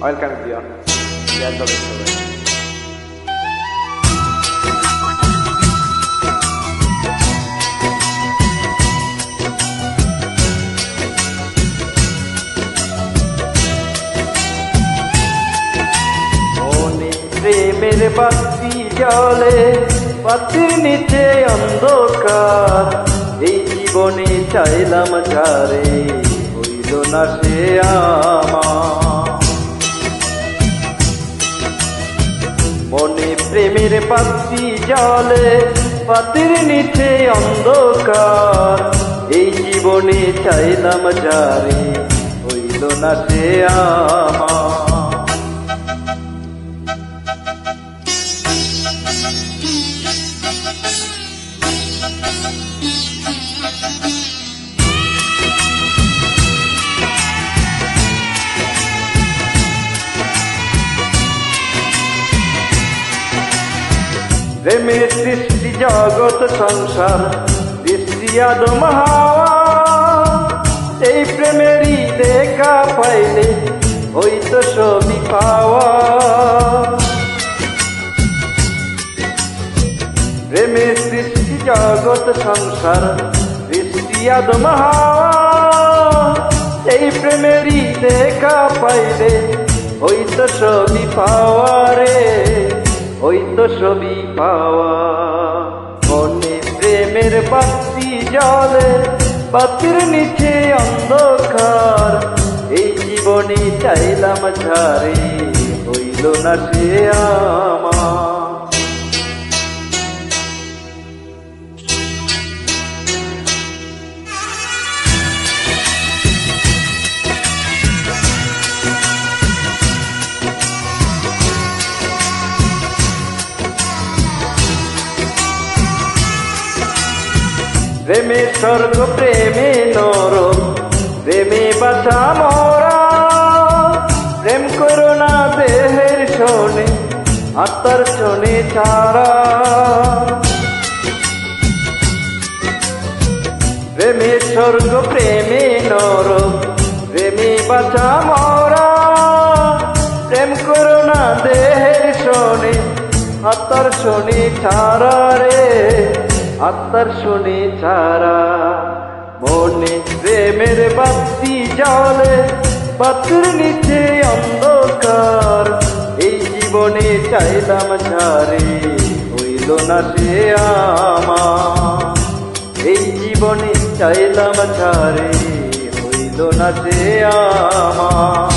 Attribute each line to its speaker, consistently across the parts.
Speaker 1: Welcome everyone. প্রেমের বাতি জলে, বাতির নিচে অন্ধকার, এই জীবনে চাইলাম যারে, হইল না সে আমার। মনে প্রেমের বাতি জলে, বাতির নিচে অন্ধকার, এই জীবনে চাইলাম যারে, হইল না সে আমার। প্রেমের সৃষ্টি জগৎ সংসার, সৃষ্টি আদম হাওয়া, এই প্রেমেরই দেখা পাইলে হইতো সবই পাওয়া। প্রেমের সৃষ্টি জগৎ সংসার, সৃষ্টি আদম হাওয়া, এই প্রেমেরই দেখা পাইলে হইতো সবই পাওয়া রে, হইতো সবই পাওয়া। মনে প্রেমের বাতি জলে, বাতির নিচে অন্ধকার, এই জীবনে চাইলাম যারে, হইল না সে আমার। প্রেমে স্বর্গ প্রেমে নরক, প্রেমে বাঁচা মরা, প্রেম করো না দেহের শোনে, আত্মার শোনে ছাড়া। প্রেমে স্বর্গ প্রেমে নরক, প্রেমে বাঁচা মরা, প্রেম করো না দেহের শোনে, আত্মার শোনে ছাড়া রে, আত্মার শোনে ছাড়া। মনে প্রেমের বাতি জলে, বাতির নিচে অন্ধকার, এই জীবনে চাইলাম যারে, হইল না সে আমার। এই জীবনে চাইলাম যারে, হইল না সে আমার।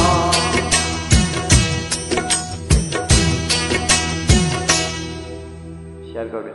Speaker 1: শেয়ার করবে।